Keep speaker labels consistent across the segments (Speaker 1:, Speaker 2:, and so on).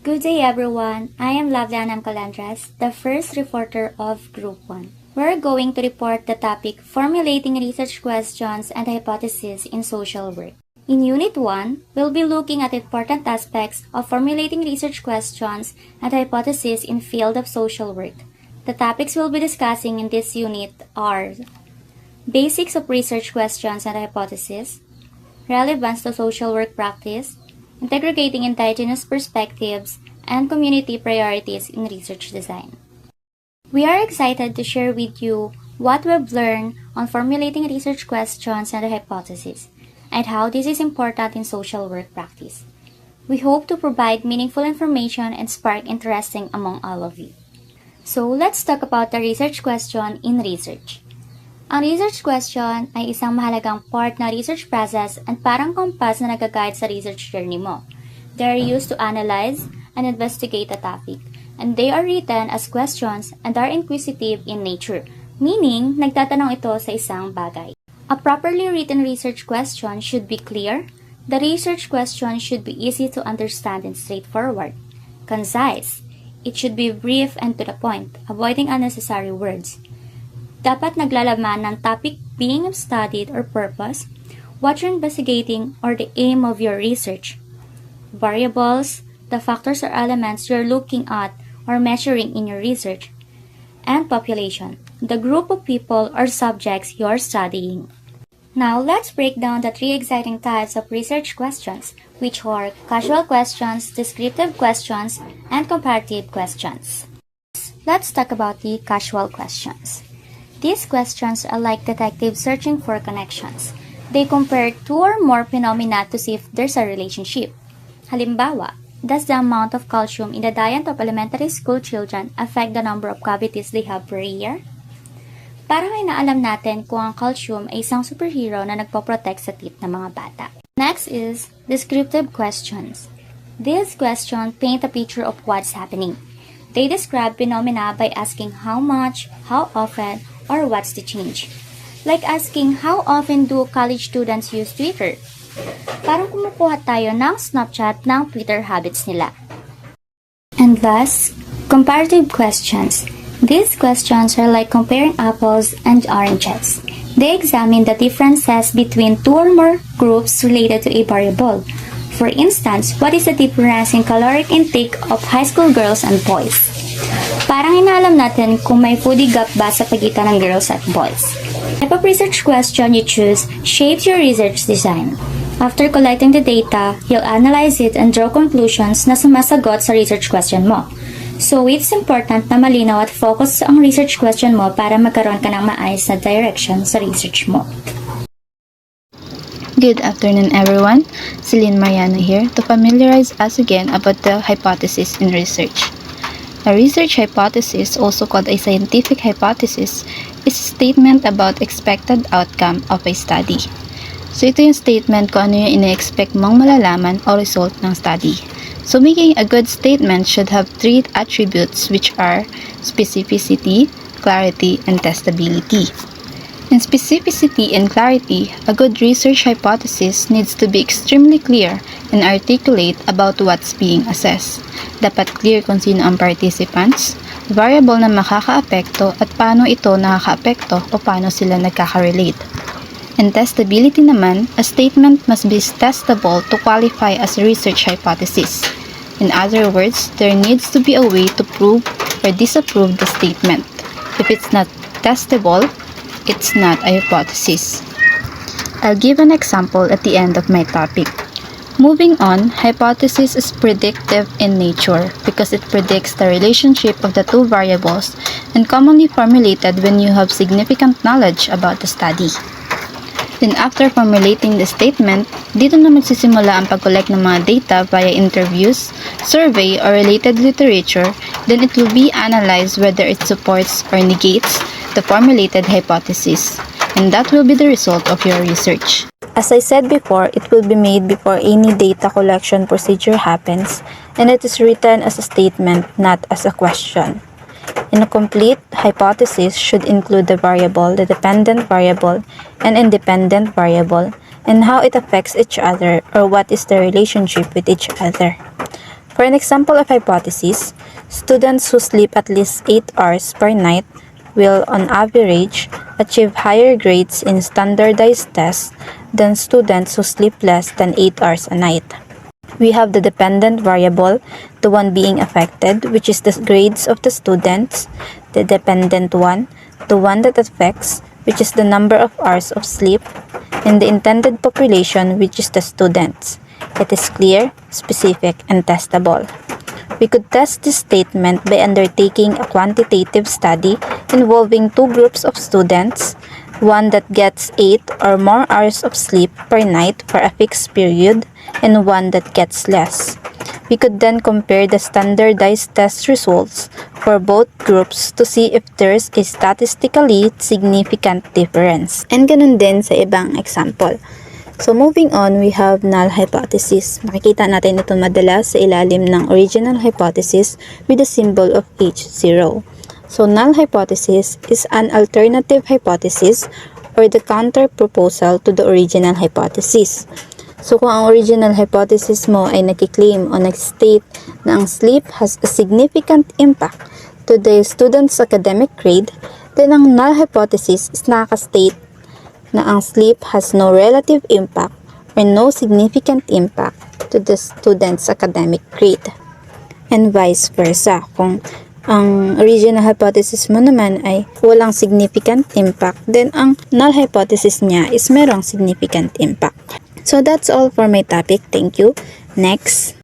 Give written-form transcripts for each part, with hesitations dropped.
Speaker 1: Good day everyone, I am Lavlianam Calandras, the first reporter of Group 1. We're going to report the topic Formulating Research Questions and Hypotheses in Social Work. In Unit 1, we'll be looking at important aspects of formulating research questions and hypotheses in field of social work. The topics we'll be discussing in this unit are basics of research questions and hypotheses, relevance to social work practice, integrating indigenous perspectives, and community priorities in research design. We are excited to share with you what we've learned on formulating research questions and hypotheses, and how this is important in social work practice. We hope to provide meaningful information and spark interest among all of you. So let's talk about the research question in research. Ang research question ay isang mahalagang part na research process at parang compass na nag-guide sa research journey mo. They are used to analyze and investigate a topic, and they are written as questions and are inquisitive in nature, meaning nagtatanong ito sa isang bagay. A properly written research question should be clear. The research question should be easy to understand and straightforward. Concise. It should be brief and to the point, avoiding unnecessary words. Dapat naglalaman ng topic being studied or purpose, what you're investigating or the aim of your research. Variables, the factors or elements you're looking at or measuring in your research. And population, the group of people or subjects you're studying. Now, let's break down the three exciting types of research questions, which are casual questions, descriptive questions, and comparative questions. Let's talk about the casual questions. These questions are like detectives searching for connections. They compare two or more phenomena to see if there's a relationship. Halimbawa, does the amount of calcium in the diet of elementary school children affect the number of cavities they have per year? Para may naalam natin kung ang calcium ay isang superhero na nagpoprotect sa teeth ng mga bata. Next is descriptive questions. These questions paint a picture of what's happening. They describe phenomena by asking how much, how often, or what's the change. Like asking how often do college students use Twitter? Parang kumukuha tayo ng snapshot ng Twitter habits nila. And last, comparative questions. These questions are like comparing apples and oranges. They examine the differences between two or more groups related to a variable. For instance, what is the difference in caloric intake of high school girls and boys? Parang inaalam natin kung may foodie gap ba sa pagitan ng girls at boys. The type of research question you choose shapes your research design. After collecting the data, you'll analyze it and draw conclusions na sumasagot sa research question mo. So, it's important na malinaw at focus ang research question mo para magkaroon ka ng maayos na direction sa research mo.
Speaker 2: Good afternoon everyone, Celine Mariano here to familiarize us again about the hypothesis in research. A research hypothesis, also called a scientific hypothesis, is a statement about expected outcome of a study. So ito yung statement kung ano yung ina-expect mong malalaman o result ng study. So making a good statement should have three attributes which are specificity, clarity, and testability. In specificity and clarity, a good research hypothesis needs to be extremely clear and articulate about what's being assessed. Dapat clear kung sino ang participants, variable na makakaapekto at paano ito nakakaapekto o paano sila nagkaka-relate. In testability naman, a statement must be testable to qualify as a research hypothesis. In other words, there needs to be a way to prove or disapprove the statement. If it's not testable, it's not a hypothesis. I'll give an example at the end of my topic. Moving on, hypothesis is predictive in nature because it predicts the relationship of the two variables and commonly formulated when you have significant knowledge about the study. Then after formulating the statement, dito na magsisimula ang pag-collect ng mga data via interviews, survey, or related literature. Then it will be analyzed whether it supports or negates the formulated hypothesis. And that will be the result of your research. As I said before, it will be made before any data collection procedure happens, and it is written as a statement, not as a question. And a complete hypothesis should include the variable, the dependent variable, and independent variable, and how it affects each other or what is the relationship with each other. For an example of hypothesis, students who sleep at least 8 hours per night will, on average, achieve higher grades in standardized tests than students who sleep less than 8 hours a night. We have the dependent variable, the one being affected, which is the grades of the students, the dependent one, the one that affects, which is the number of hours of sleep, and the intended population, which is the students. It is clear, specific, and testable. We could test this statement by undertaking a quantitative study involving two groups of students, one that gets 8 or more hours of sleep per night for a fixed period, and one that gets less. We could then compare the standardized test results for both groups to see if there's a statistically significant difference. And ganun din sa ibang example. So moving on, we have null hypothesis. Makikita natin ito madalas sa ilalim ng original hypothesis with the symbol of H0. So null hypothesis is an alternative hypothesis or the counter proposal to the original hypothesis. So kung ang original hypothesis mo ay nakiklaim o nag-state na ang sleep has a significant impact to the student's academic grade, then ang null hypothesis is nakaka-state na ang sleep has no relative impact or no significant impact to the student's academic grade. And vice versa, kung ang original hypothesis mo naman ay walang significant impact, then ang null hypothesis niya is merong significant impact. So that's all for my topic. Thank you. Next.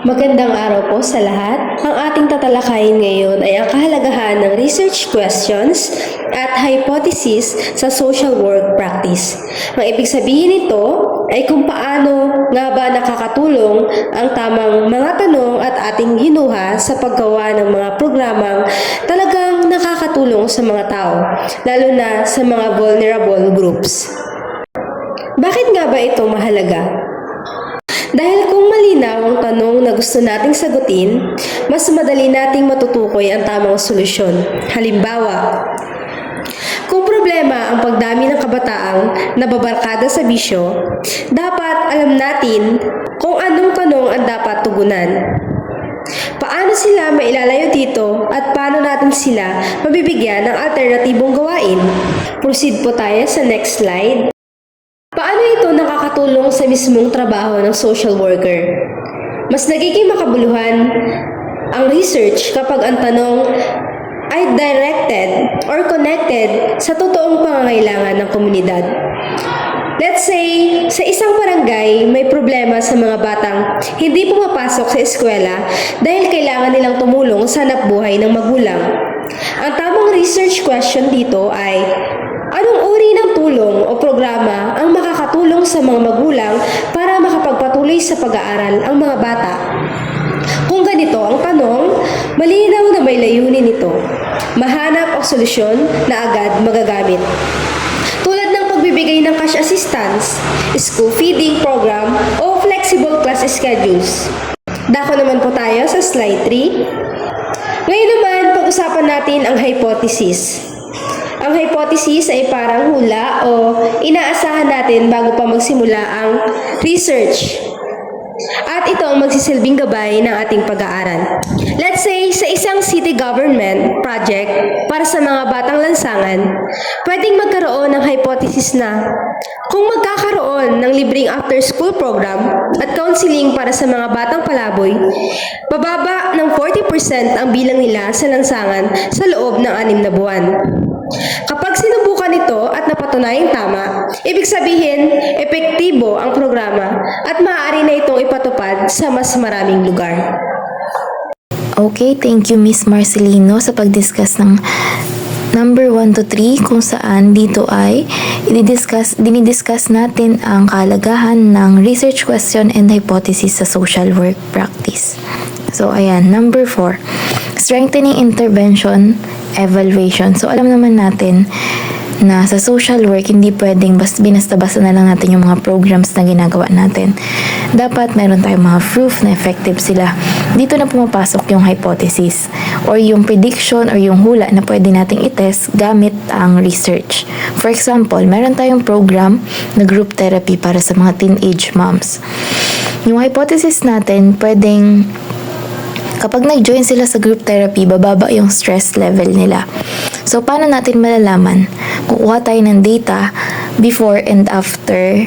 Speaker 3: Magandang araw po sa lahat. Ang ating tatalakayin ngayon ay ang kahalagahan ng research questions at hypothesis sa social work practice. Ang ibig sabihin nito ay kung paano nga ba nakakatulong ang tamang mga tanong at ating hinuha sa paggawa ng mga programang talagang nakakatulong sa mga tao, lalo na sa mga vulnerable groups. Bakit nga ba ito mahalaga? Dahil kung malinaw ang tanong na gusto nating sagutin, mas madali nating matutukoy ang tamang solusyon. Halimbawa, kung problema ang pagdami ng kabataang nababarkada sa bisyo, dapat alam natin kung anong tanong ang dapat tugunan. Paano sila mailalayo dito at paano natin sila mabibigyan ng alternatibong gawain? Proceed po tayo sa next slide. Paano ito nakakatulong sa mismong trabaho ng social worker? Mas nagiging makabuluhan ang research kapag ang tanong ay directed or connected sa totoong pangangailangan ng komunidad. Let's say, sa isang barangay may problema sa mga batang hindi pumapasok sa eskwela dahil kailangan nilang tumulong sa hanapbuhay ng magulang. Ang tamang research question dito ay, anong uri ng tulong o programa ang makakatulong sa mga magulang para makapagpatuloy sa pag-aaral ang mga bata? Kung ganito ang tanong, malinaw na may layunin ito. Mahanap ang solusyon na agad magagamit. Tulad ng pagbibigay ng cash assistance, school feeding program, o flexible class schedules. Dako naman po tayo sa slide 3. Ngayon naman, pag-usapan natin ang hypothesis. Ang hypothesis ay parang hula o inaasahan natin bago pa magsimula ang research. At ito ang magsisilbing gabay ng ating pag-aaral. Let's say, sa isang city government project para sa mga batang lansangan, pwedeng magkaroon ng hypothesis na kung magkakaroon ng libreng after-school program at counseling para sa mga batang palaboy, bababa ng 40% ang bilang nila sa lansangan sa loob ng 6 na buwan. Kapag sinubukan ito at napatunayang tama, ibig sabihin, epektibo ang programa at maaari na itong ipatupad sa mas maraming lugar.
Speaker 4: Okay, thank you Miss Marcelino sa pag-discuss ng number 1 to 3 kung saan dito ay dinidiscuss natin ang kahalagahan ng research question and hypothesis sa social work practice. So ayan, number 4, strengthening intervention evaluation. So alam naman natin na sa social work, hindi pwedeng binasta-basta na lang natin yung mga programs na ginagawa natin. Dapat meron tayong mga proof na effective sila. Dito na pumapasok yung hypothesis or yung prediction or yung hula na pwede nating itest gamit ang research. For example, meron tayong program na group therapy para sa mga teenage moms. Yung hypothesis natin, pwedeng kapag nag-join sila sa group therapy, bababa yung stress level nila. So, paano natin malalaman? Kukuha tayo ng data before and after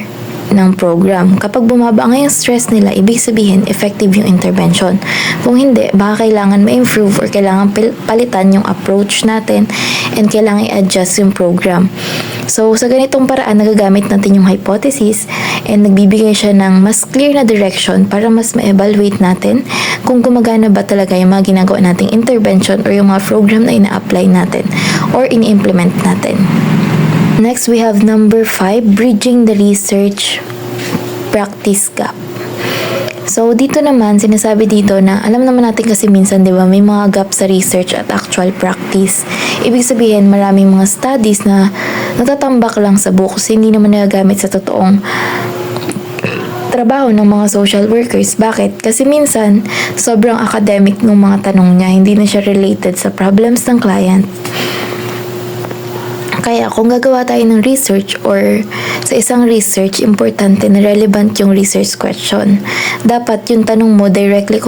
Speaker 4: ng program. Kapag bumaba nga yung stress nila, ibig sabihin, effective yung intervention. Kung hindi, baka kailangan ma-improve or kailangan palitan yung approach natin and kailangan i-adjust yung program. So, sa ganitong paraan, nagagamit natin yung hypothesis and nagbibigay siya ng mas clear na direction para mas ma-evaluate natin kung gumagana ba talaga yung mga ginagawa nating intervention or yung mga program na ina-apply natin or in-implement natin. Next, we have number 5, bridging the research practice gap. So, dito naman, sinasabi dito na alam naman natin kasi minsan, di ba, may mga gap sa research at actual practice. Ibig sabihin, maraming mga studies na natatambak lang sa books, hindi naman nagagamit sa totoong trabaho ng mga social workers. Bakit? Kasi minsan, sobrang academic ng mga tanong niya, hindi na siya related sa problems ng client. Kaya kung gagawa tayo ng research or sa isang research, importante na relevant yung research question. Dapat yung tanong mo directly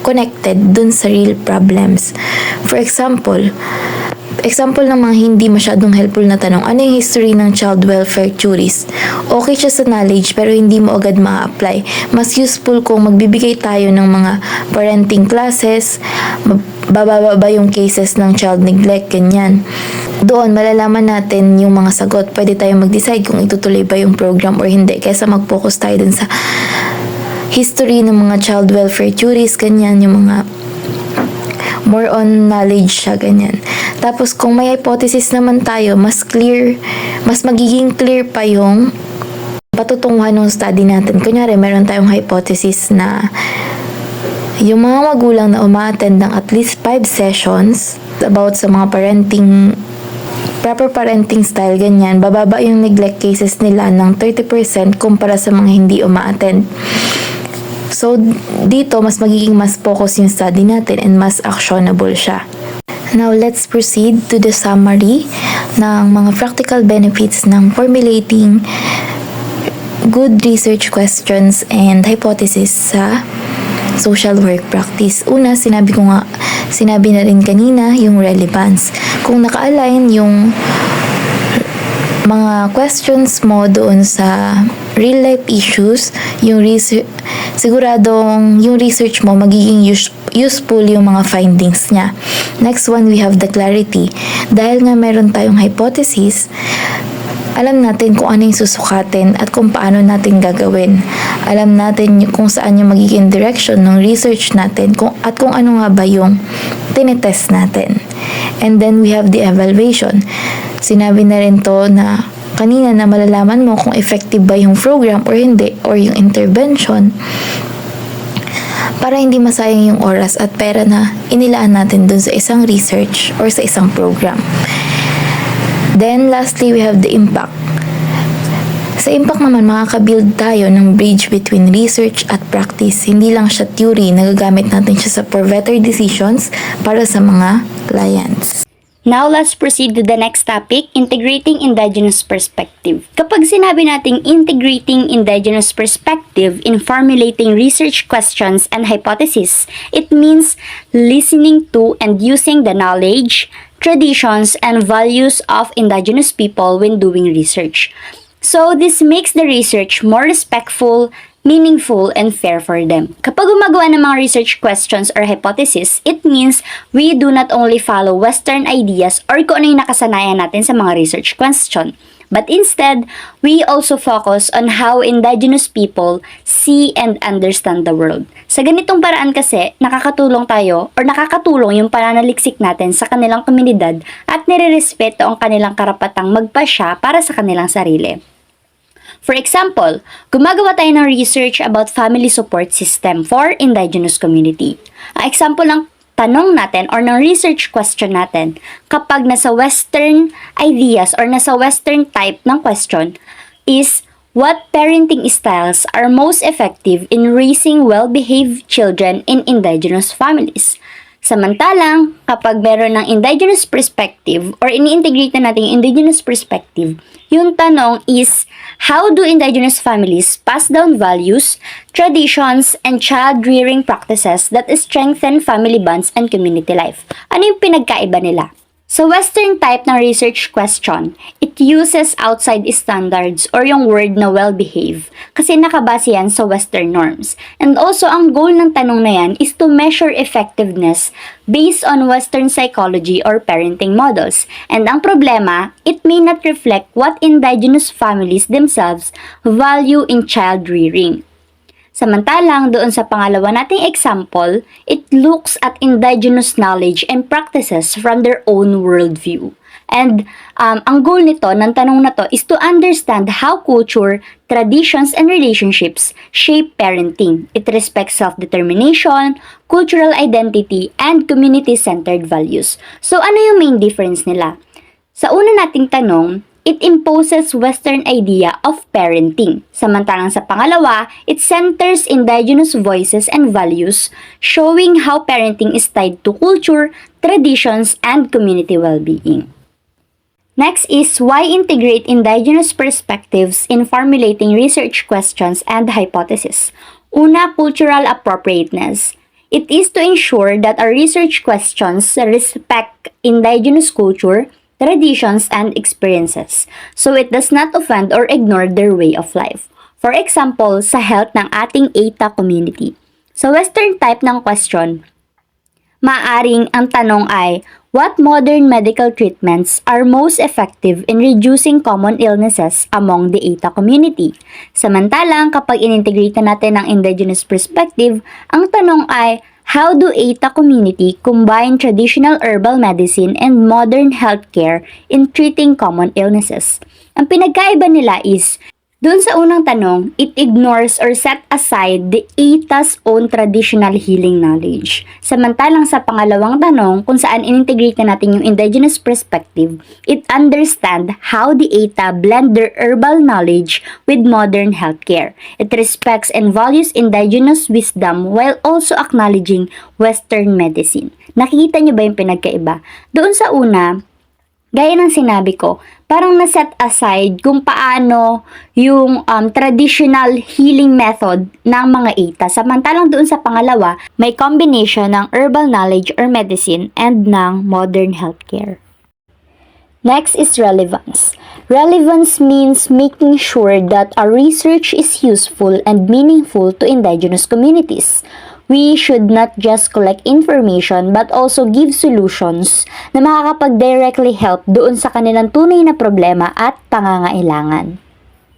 Speaker 4: connected dun sa real problems. For example ng mga hindi masyadong helpful na tanong, ano yung history ng child welfare theories? Okay siya sa knowledge pero hindi mo agad ma-apply. Mas useful kung magbibigay tayo ng mga parenting classes, bababa yung cases ng child neglect, ganyan. Doon, malalaman natin yung mga sagot. Pwede tayo mag-decide kung itutuloy ba yung program or hindi. Kaysa mag-focus tayo dun sa history ng mga child welfare theories, ganyan, yung mga more on knowledge siya, ganyan. Tapos, kung may hypothesis naman tayo, mas magiging clear pa yung patutunguhan ng study natin. Kunyari, meron tayong hypothesis na yung mga magulang na umaattend ng at least 5 sessions about sa mga proper parenting style, ganyan, bababa yung neglect cases nila ng 30% kumpara sa mga hindi umaattend. So, dito, mas focus yung study natin and mas actionable siya. Now, let's proceed to the summary ng mga practical benefits ng formulating good research questions and hypothesis sa social work practice. Una, sinabi na rin kanina yung relevance. Kung naka-align yung mga questions mo doon sa real life issues, siguradong yung research mo magiging useful yung mga findings niya. Next one, we have the clarity. Dahil nga meron tayong hypothesis, alam natin kung ano yung susukatin at kung paano natin gagawin. Alam natin kung saan yung magiging direction ng research natin at kung ano nga ba yung tinetest natin. And then we have the evaluation. Sinabi na rin to na kanina na malalaman mo kung effective ba yung program or hindi, or yung intervention, para hindi masayang yung oras at pera na inilaan natin dun sa isang research or sa isang program. Then, lastly, we have the impact. Sa impact naman, makaka-build tayo ng bridge between research at practice. Hindi lang siya theory, nagagamit natin siya for better decisions para sa mga clients.
Speaker 1: Now, let's proceed to the next topic, integrating indigenous perspective. Kapag sinabi nating integrating indigenous perspective in formulating research questions and hypotheses, it means listening to and using the knowledge, traditions, and values of indigenous people when doing research. So, this makes the research more respectful, meaningful, and fair for them. Kapag gumagawa ng mga research questions or hypothesis, it means we do not only follow Western ideas or kung ano yung nakasanayan natin sa mga research question. But instead, we also focus on how indigenous people see and understand the world. Sa ganitong paraan kasi, nakakatulong yung pananaliksik natin sa kanilang komunidad at nire-respeto ang kanilang karapatang magpasya para sa kanilang sarili. For example, gumagawa tayo ng research about family support system for indigenous community. Ang example ng tanong natin or ng research question natin, kapag nasa Western ideas or nasa Western type ng question is, what parenting styles are most effective in raising well-behaved children in indigenous families? Samantalang, kapag meron ng indigenous perspective or ini-integrate na natin yung indigenous perspective, yung tanong is, how do indigenous families pass down values, traditions, and child-rearing practices that strengthen family bonds and community life? Ano yung pinagkaiba nila? Sa Western type ng research question, it uses outside standards or yung word na well-behave kasi nakabase yan sa Western norms. And also, ang goal ng tanong na yan is to measure effectiveness based on Western psychology or parenting models. And ang problema, it may not reflect what indigenous families themselves value in child rearing. Samantalang, doon sa pangalawa nating example, it looks at indigenous knowledge and practices from their own worldview. And ang goal nito, ng tanong na to, is to understand how culture, traditions, and relationships shape parenting. It respects self-determination, cultural identity, and community-centered values. So, ano yung main difference nila? Sa una nating tanong, it imposes Western idea of parenting. Samantalang sa pangalawa, it centers indigenous voices and values, showing how parenting is tied to culture, traditions, and community well-being. Next is why integrate indigenous perspectives in formulating research questions and hypotheses. Una, cultural appropriateness. It is to ensure that our research questions respect indigenous culture, traditions, and experiences, so it does not offend or ignore their way of life. For example, sa health ng ating ETA community. Sa Western type ng question, maaring ang tanong ay, what modern medical treatments are most effective in reducing common illnesses among the ETA community? Samantalang, kapag inintegrate natin ang indigenous perspective, ang tanong ay, how do ETA community combine traditional herbal medicine and modern healthcare in treating common illnesses? Ang pinagkaiba nila is, doon sa unang tanong, it ignores or set aside the ETA's own traditional healing knowledge. Samantalang sa pangalawang tanong, kung saan inintegrate na natin yung indigenous perspective, it understand how the ETA blend their herbal knowledge with modern healthcare. It respects and values indigenous wisdom while also acknowledging Western medicine. Nakikita niyo ba yung pinagkaiba? Doon sa una, gaya ng sinabi ko, parang na-set aside kung paano yung traditional healing method ng mga ETA. Samantalang doon sa pangalawa, may combination ng herbal knowledge or medicine and ng modern healthcare. Next is relevance. Relevance means making sure that our research is useful and meaningful to indigenous communities. We should not just collect information but also give solutions na makakapag-directly help doon sa kanilang tunay na problema at pangangailangan.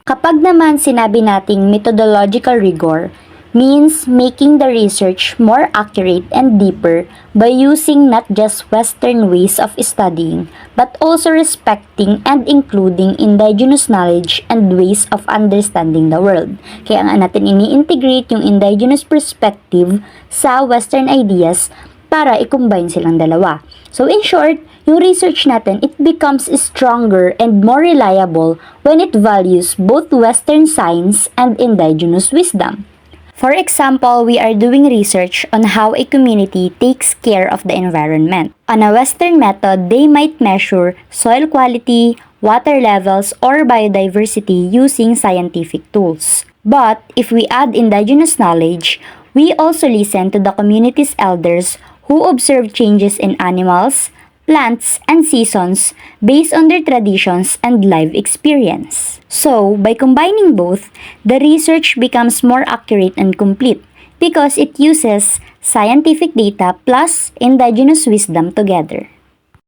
Speaker 1: Kapag naman sinabi nating methodological rigor, means making the research more accurate and deeper by using not just Western ways of studying, but also respecting and including indigenous knowledge and ways of understanding the world. Kaya nga natin ini-integrate yung indigenous perspective sa Western ideas para i-combine silang dalawa. So in short, yung research natin, it becomes stronger and more reliable when it values both Western science and indigenous wisdom. For example, we are doing research on how a community takes care of the environment. On a Western method, they might measure soil quality, water levels, or biodiversity using scientific tools. But if we add indigenous knowledge, we also listen to the community's elders who observe changes in animals, plants, and seasons based on their traditions and life experience. So, by combining both, the research becomes more accurate and complete because it uses scientific data plus indigenous wisdom together.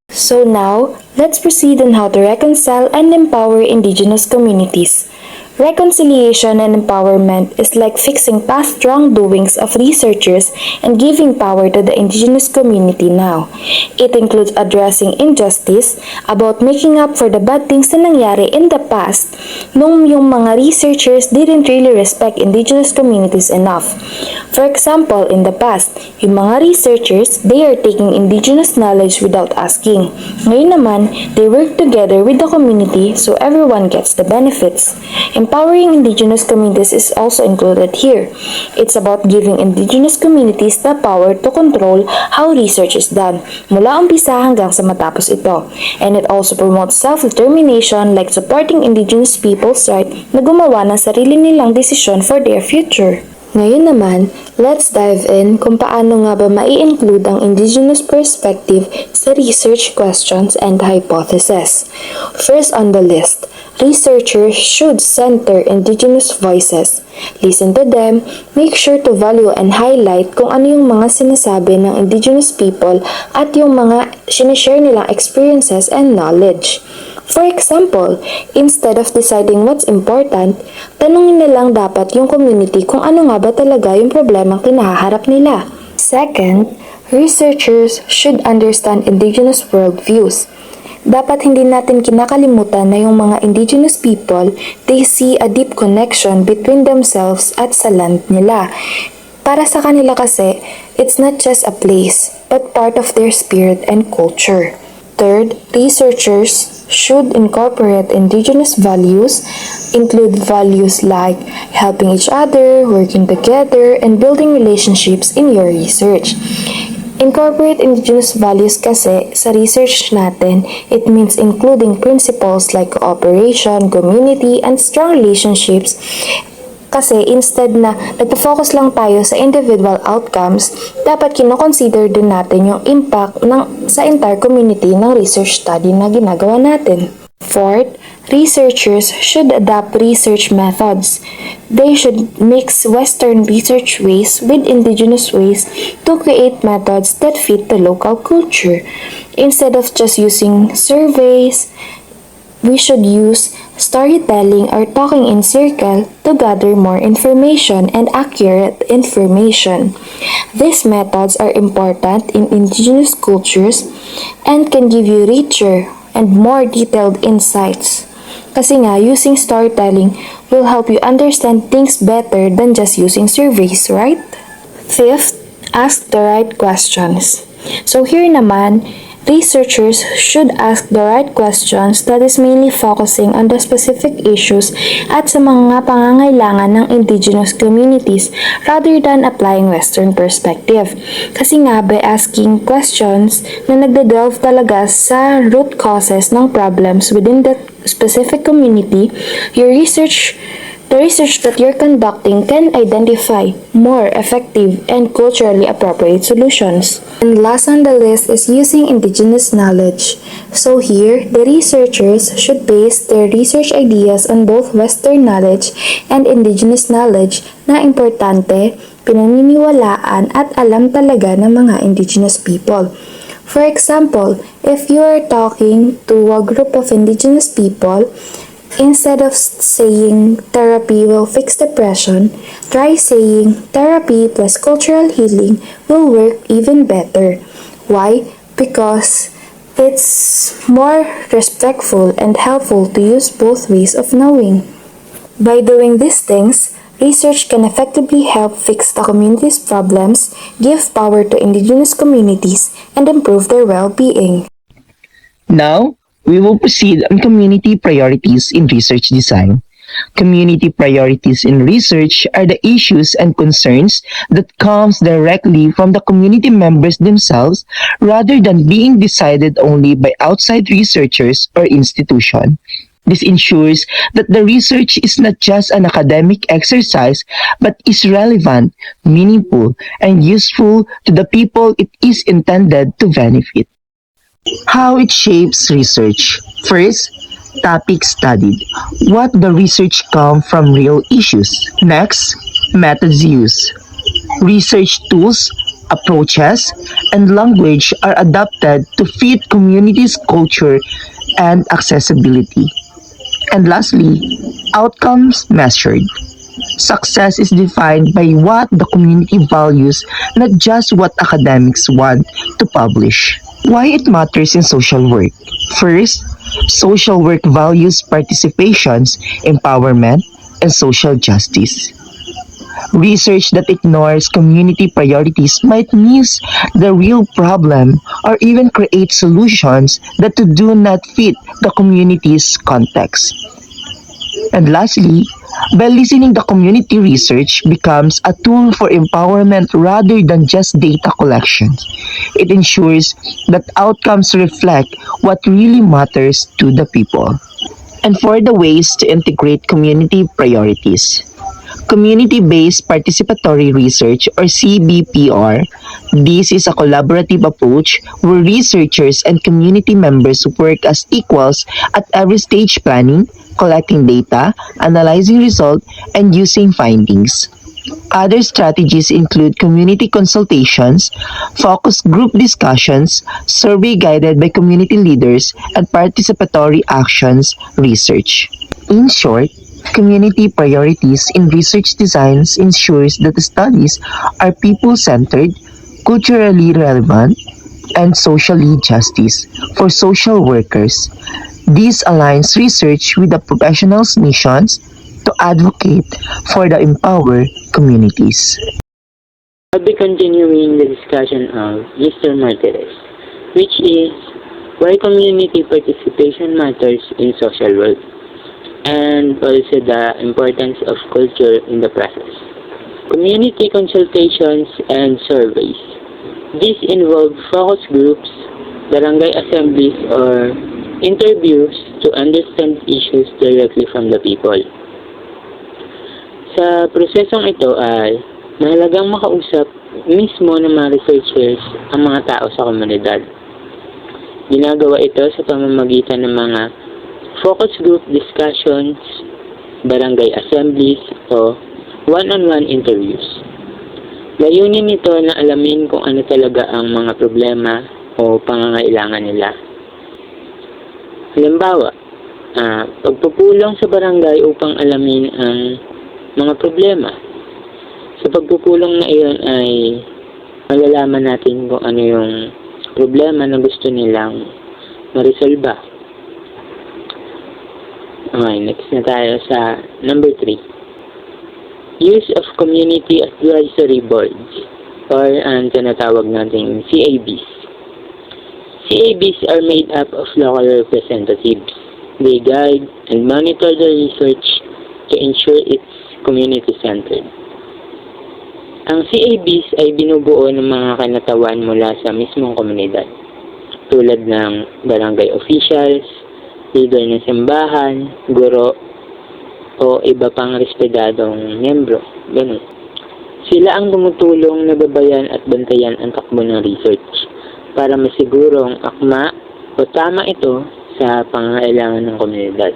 Speaker 4: So now, let's proceed on how to reconcile and empower indigenous communities. Reconciliation and empowerment is like fixing past wrongdoings of researchers and giving power to the indigenous community now.
Speaker 5: It includes addressing injustice, about making up for the bad things na nangyari in the past nung yung mga researchers didn't really respect indigenous communities enough. For example, in the past, yung mga researchers, they are taking indigenous knowledge without asking. Ngayon naman, they work together with the community so everyone gets the benefits. Empowering indigenous communities is also included here. It's about giving indigenous communities the power to control how research is done, mula umpisa hanggang sa matapos ito. And it also promotes self-determination like supporting indigenous people's right na gumawa ng sarili nilang desisyon for their future.
Speaker 3: Ngayon naman, let's dive in kung paano nga ba mai-include ang indigenous perspective sa research questions and hypotheses. First on the list, researchers should center indigenous voices. Listen to them, make sure to value and highlight kung ano yung mga sinasabi ng indigenous people at yung mga sinishare nilang experiences and knowledge. For example, instead of deciding what's important, tanungin na lang dapat yung community kung ano nga ba talaga yung problemang kinaharap nila. Second, researchers should understand indigenous worldviews. Dapat hindi natin kinakalimutan na yung mga indigenous people, they see a deep connection between themselves at sa land nila. Para sa kanila kasi, it's not just a place, but part of their spirit and culture. Third, researchers should incorporate indigenous values, include values like helping each other, working together, and building relationships in your research. Incorporate indigenous values kasi sa research natin, it means including principles like cooperation, community, and strong relationships. Kasi instead na nagpo-focus lang tayo sa individual outcomes, dapat kino-consider din natin yung impact sa entire community ng research study na ginagawa natin. Fourth, researchers should adapt research methods. They should mix Western research ways with indigenous ways to create methods that fit the local culture. Instead of just using surveys, we should use storytelling or talking in circle to gather more information and accurate information. These methods are important in indigenous cultures and can give you richer and more detailed insights. Kasi nga, using storytelling will help you understand things better than just using surveys, right? Fifth, ask the right questions. So here naman, researchers should ask the right questions that is mainly focusing on the specific issues at sa mga pangangailangan ng indigenous communities rather than applying Western perspective. Kasi nga, by asking questions na nagde-delve talaga sa root causes ng problems within that specific community, the research that you're conducting can identify more effective and culturally appropriate solutions. And last on the list is using indigenous knowledge. So here, the researchers should base their research ideas on both Western knowledge and indigenous knowledge na importante, pinaniniwalaan at alam talaga ng mga indigenous people. For example, if you are talking to a group of indigenous people, instead of saying therapy will fix depression, try saying therapy plus cultural healing will work even better. Why? Because it's more respectful and helpful to use both ways of knowing. By doing these things, research can effectively help fix the community's problems, give power to indigenous communities, and improve their well-being.
Speaker 6: Now, we will proceed on community priorities in research design. Community priorities in research are the issues and concerns that comes directly from the community members themselves rather than being decided only by outside researchers or institution. This ensures that the research is not just an academic exercise but is relevant, meaningful, and useful to the people it is intended to benefit. How it shapes research. First, topic studied. What the research come from real issues. Next, methods used. Research tools, approaches, and language are adapted to fit communities' culture and accessibility. And lastly, outcomes measured. Success is defined by what the community values, not just what academics want to publish. Why it matters in social work? First, social work values participations, empowerment, and social justice. Research that ignores community priorities might miss the real problem or even create solutions that do not fit the community's context. And lastly, by listening the community research becomes a tool for empowerment rather than just data collection. It ensures that outcomes reflect what really matters to the people. And for the ways to integrate community priorities. Community-based participatory research or CBPR. This is a collaborative approach where researchers and community members work as equals at every stage planning, collecting data, analyzing results, and using findings. Other strategies include community consultations, focus group discussions, survey guided by community leaders, and participatory actions research. In short, community priorities in research designs ensures that the studies are people-centered, culturally relevant, and socially justice for social workers. This aligns research with the professionals' missions to advocate for the empowered communities.
Speaker 7: I'll be continuing the discussion of Mr. Martinez, which is why community participation matters in social work, and also the importance of culture in the process. Community consultations and surveys. These involve focus groups, barangay assemblies, or interviews to understand issues directly from the people. Sa prosesong ito ay mahalagang makausap mismo ng mga researchers ang mga tao sa komunidad. Ginagawa ito sa pamamagitan ng mga focus group discussions, barangay assemblies, o one-on-one interviews. Layunin nito na alamin kung ano talaga ang mga problema o pangangailangan nila. Halimbawa, pagpupulong sa barangay upang alamin ang mga problema. Sa pagpupulong na iyon ay malalaman natin kung ano yung problema na gusto nilang maresolba. Okay, next na tayo sa number 3. Use of Community Advisory Boards or ang tinatawag nating CABs. CABs are made up of local representatives. They guide and monitor the research to ensure it's community-centered. Ang CABs ay binubuo ng mga kinatawan mula sa mismong komunidad, tulad ng barangay officials, leader ng simbahan, guro, o iba pang respetadong miyembro. Ganun. Sila ang tumutulong na gabayan at bantayan ang takbo ng research para masigurong akma o tama ito sa pangangailangan ng komunidad.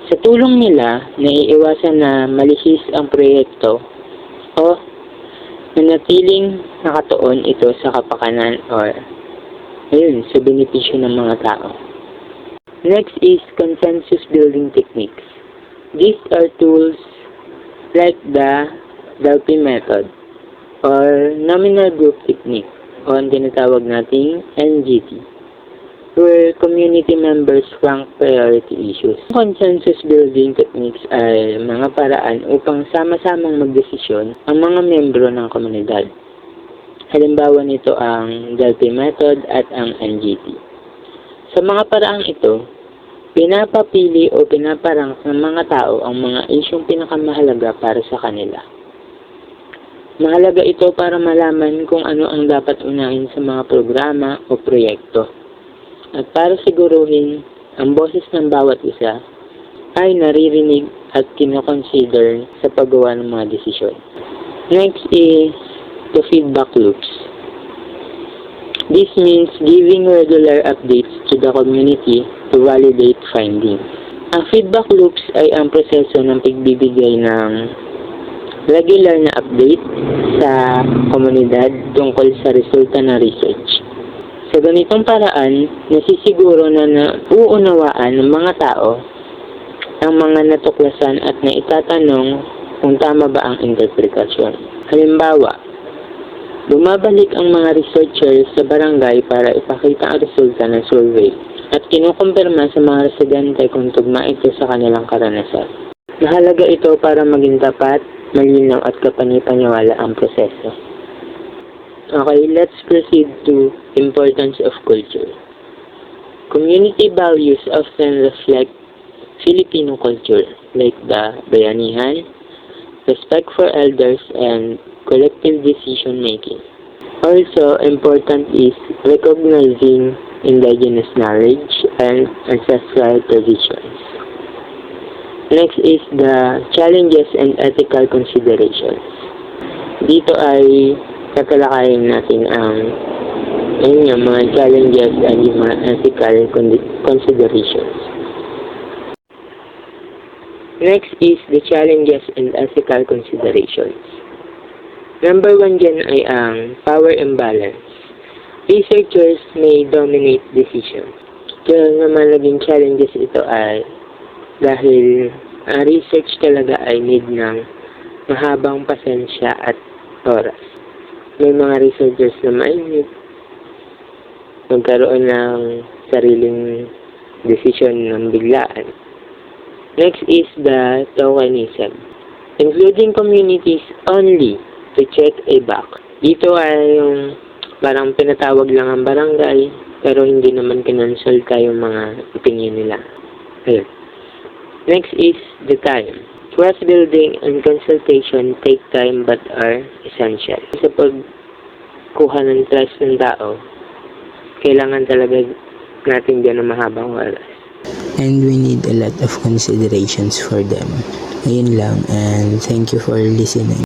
Speaker 7: Sa tulong nila, naiiwasan na malihis ang proyekto o manatiling nakatuon ito sa kapakanan o sa benepisyo ng mga tao. Next is consensus building techniques. These are tools like the DALPI method or nominal group technique o ang tinatawag nating NGT, where community members rank priority issues. Consensus building techniques ay mga paraan upang sama-samang magdesisyon ang mga membro ng komunidad. Halimbawa nito ang DALPI method at ang NGT. Sa mga paraang ito, pinapapili o pinaparank ng mga tao ang mga isyong pinakamahalaga para sa kanila. Mahalaga ito para malaman kung ano ang dapat unahin sa mga programa o proyekto. At para siguruhin ang boses ng bawat isa ay naririnig at kinoconsider sa paggawa ng mga desisyon. Next is the feedback loops. This means giving regular updates to the community to validate findings. Ang feedback loops ay ang proseso ng pagbibigay ng regular na update sa komunidad tungkol sa resulta ng research. Sa ganitong paraan, nasisiguro na nauunawaan ng mga tao ang mga natuklasan at naitatanong kung tama ba ang interpretasyon. Halimbawa, bumabalik ang mga researchers sa barangay para ipakita ang resulta ng survey at kinukumpirma sa mga residente kung tugma ito sa kanilang karanasan. Mahalaga ito para maging tapat, malinaw at kapani-paniwala ang proseso. Okay, let's proceed to importance of culture. Community values often reflect Filipino culture like the bayanihan, respect for elders, and collective decision making. Also important is recognizing indigenous knowledge and ancestral traditions. Next is the challenges and ethical considerations. Dito ay tatalakayin natin ang mga challenges and yung mga ethical considerations. Next is the challenges and ethical considerations. Number 1 dyan ay ang power imbalance. Researchers may dominate decisions. Kaya naman naging challenges ito ay dahil ang research talaga ay need ng mahabang pasensya at oras. May mga researchers na mainit, magkaroon ng sariling decision ng biglaan. Next is the tokenism, including communities only to check a box. Dito ay yung parang pinatawag lang ang barangay, pero hindi naman kinonsulta yung mga opinion nila. Ayun. Next is the time. Trust building and consultation take time but are essential. Sa pagkuha ng trust ng tao, kailangan talaga natin dyan ng mahabang oras.
Speaker 8: And we need a lot of considerations for them. Ayun lang, and thank you for listening.